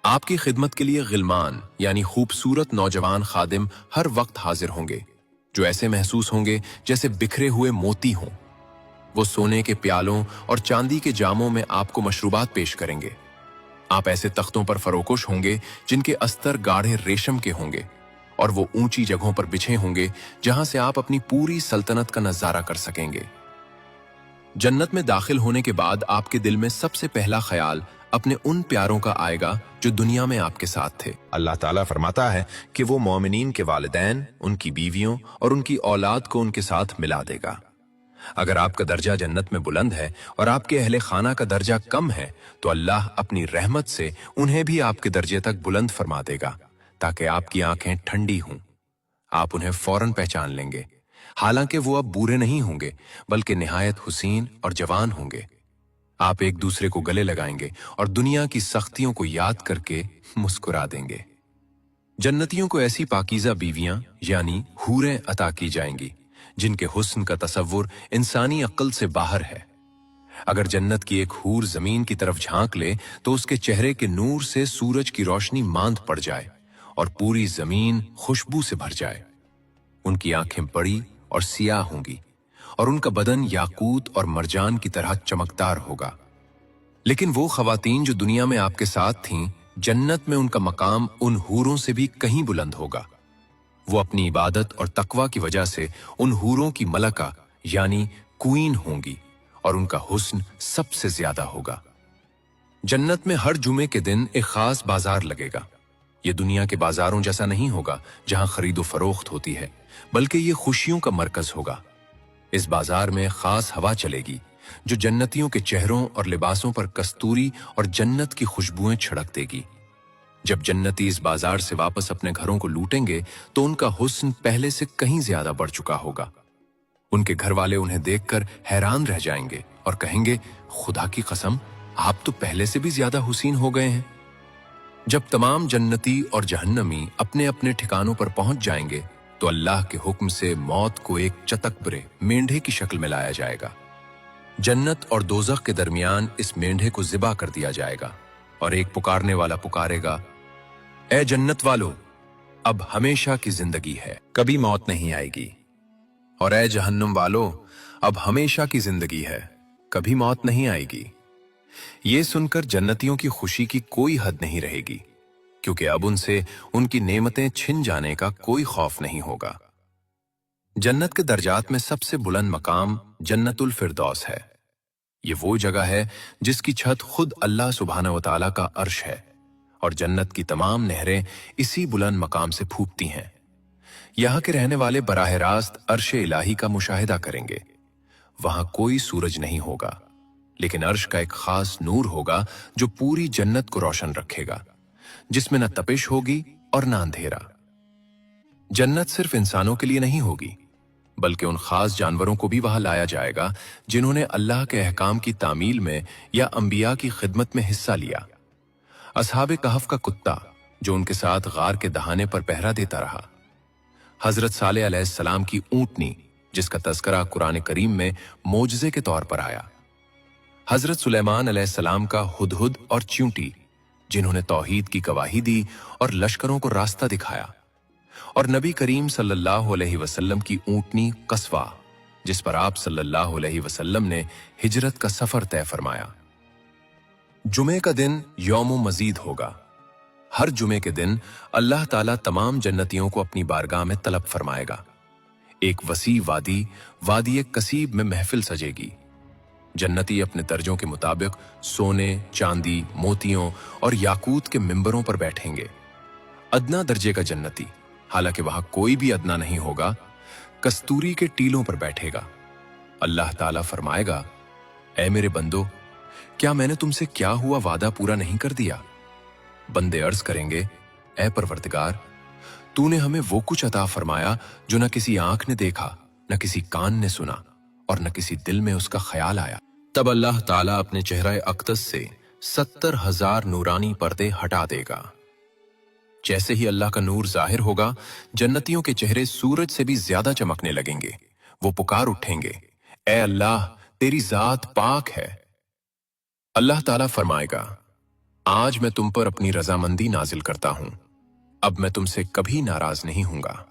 आपकी खिदमत के लिए गिलमान यानी खूबसूरत नौजवान खादिम हर वक्त हाजिर होंगे, जो ऐसे महसूस होंगे जैसे बिखरे हुए मोती हों। वो सोने के प्यालों और चांदी के जामों में आपको मशरूबात पेश करेंगे। आप ऐसे तख्तों पर फरोकोश होंगे जिनके अस्तर गाढ़े रेशम के होंगे, और वो ऊंची जगहों पर बिछे होंगे जहां से आप अपनी पूरी सल्तनत का नजारा कर सकेंगे। जन्नत में दाखिल होने के बाद आपके दिल में सबसे पहला ख्याल अपने उन प्यारों का आएगा जो दुनिया में आपके साथ थे। अल्लाह ताला फरमाता है कि वो मोमिनीन के वालिदैन, उनकी बीवियों और उनकी औलाद को उनके साथ मिला देगा। अगर आपका दर्जा जन्नत में बुलंद है और आपके अहले खाना का दर्जा कम है, तो अल्लाह अपनी रहमत से उन्हें भी आपके दर्जे तक बुलंद फरमा देगा, ताकि आपकी आंखें ठंडी हों। आप उन्हें फौरन पहचान लेंगे। हालांकि वो अब बूढ़े नहीं होंगे, बल्कि निहायत हुसीन और जवान होंगे। आप एक दूसरे को गले लगाएंगे और दुनिया की सख्तियों को याद करके मुस्कुरा देंगे। जन्नतियों को ऐसी पाकीज़ा बीवियां यानी हूरें अता की जाएंगी जिनके हुस्न का तसव्वुर इंसानी अक्ल से बाहर है। अगर जन्नत की एक हूर जमीन की तरफ झांक ले तो उसके चेहरे के नूर से सूरज की रोशनी मांद पड़ जाए और पूरी जमीन खुशबू से भर जाए। उनकी आंखें बड़ी और सियाह होंगी और उनका बदन याकूत और मरजान की तरह चमकदार होगा। लेकिन वो खवातीन जो दुनिया में आपके साथ थीं, जन्नत में उनका मकाम उन हूरों से भी कहीं बुलंद होगा। वो अपनी इबादत और तकवा की वजह से उन हूरों की मलका यानी क्वीन होंगी और उनका हुस्न सबसे ज्यादा होगा। जन्नत में हर जुमे के दिन एक खास बाजार लगेगा। ये दुनिया के बाजारों जैसा नहीं होगा जहां खरीदो फरोख्त होती है, बल्कि ये खुशियों का मरकज होगा। इस बाजार में खास हवा चलेगी जो जन्नतियों के चेहरों और लिबासों पर कस्तूरी और जन्नत की खुशबुएं छिड़क देगी। जब जन्नती इस बाजार से वापस अपने घरों को लूटेंगे तो उनका हुस्न पहले से कहीं ज्यादा बढ़ चुका होगा। उनके घर वाले उन्हें देखकर हैरान रह जाएंगे और कहेंगे, खुदा की कसम, आप तो पहले से भी ज्यादा हुसीन हो गए हैं। जब तमाम जन्नती और जहन्नमी अपने अपने ठिकानों पर पहुंच जाएंगे तो अल्लाह के हुक्म से मौत को एक चतकबरे मेंढे की शक्ल में लाया जाएगा। जन्नत और दोज़ख के दरमियान इस मेंढे को ज़िबा कर दिया जाएगा और एक पुकारने वाला पुकारेगा, ए जन्नत वालों, अब हमेशा की जिंदगी है, कभी मौत नहीं आएगी। और ए जहन्नुम वालों, अब हमेशा की जिंदगी है, कभी मौत नहीं आएगी। ये सुनकर जन्नतियों की खुशी की कोई हद नहीं रहेगी, क्योंकि अब उनसे उनकी नेमतें छिन जाने का कोई खौफ नहीं होगा। जन्नत के दर्जात में सबसे बुलंद मकाम जन्नतुल फिरदौस है। ये वो जगह है जिसकी छत खुद अल्लाह सुब्हानहू व तआला का अर्श है, और जन्नत की तमाम नहरें इसी बुलंद मकाम से फूटती हैं। यहाँ के रहने वाले बराह रास्त अर्श इलाही का मुशाहिदा करेंगे। वहां कोई सूरज नहीं होगा, लेकिन अर्श का एक खास नूर होगा जो पूरी जन्नत को रोशन रखेगा, जिसमें न तपिश होगी और न अंधेरा। जन्नत सिर्फ इंसानों के लिए नहीं होगी, बल्कि उन खास जानवरों को भी वहां लाया जाएगा जिन्होंने अल्लाह के अहकाम की तामील में या अंबिया की खिदमत में हिस्सा लिया। असहाबे कहफ का कुत्ता जो उनके साथ गार के दहाने पर पहरा देता रहा, हजरत सालेह अलैहिस्सलाम की ऊंटनी जिसका तज़किरा कुरान करीम में मोजज़े के तौर पर आया, हजरत सुलेमान अलैहिस्सलाम का हुदहुद और च्यूंटी जिन्होंने तौहीद की गवाही दी और लश्करों को रास्ता दिखाया, और नबी करीम सल्लल्लाहु अलैहि वसल्लम की ऊंटनी कस्वा जिस पर आप सल्लल्लाहु अलैहि वसल्लम ने हिजरत का सफर तय फरमाया। जुमे का दिन यौम मजीद होगा। हर जुमे के दिन अल्लाह ताला तमाम जन्नतियों को अपनी बारगाह में तलब फरमाएगा। एक वसी वादी कसीब में महफिल सजेगी। जन्नती अपने दर्जों के मुताबिक सोने, चांदी, मोतियों और याकूत के मिंबरों पर बैठेंगे। अदना दर्जे का जन्नती, हालांकि वहां कोई भी अदना नहीं होगा, कस्तूरी के टीलों पर बैठेगा। अल्लाह ताला फरमाएगा, ऐ मेरे बंदो, क्या मैंने तुमसे क्या हुआ वादा पूरा नहीं कर दिया? बंदे अर्ज करेंगे, ऐ परवरदिगार, तूने हमें वो कुछ अता फरमाया जो न किसी आंख ने देखा, न किसी कान ने सुना और न किसी दिल में उसका ख्याल आया। तब अल्लाह ताला अपने चेहरे अक़दस से 70,000 नूरानी पर्दे हटा देगा। जैसे ही अल्लाह का नूर जाहिर होगा, जन्नतियों के चेहरे सूरज से भी ज्यादा चमकने लगेंगे। वो पुकार उठेंगे, ऐ अल्लाह, तेरी जात पाक है। अल्लाह ताला फरमाएगा, आज मैं तुम पर अपनी रजामंदी नाजिल करता हूं। अब मैं तुमसे कभी नाराज नहीं हूंगा।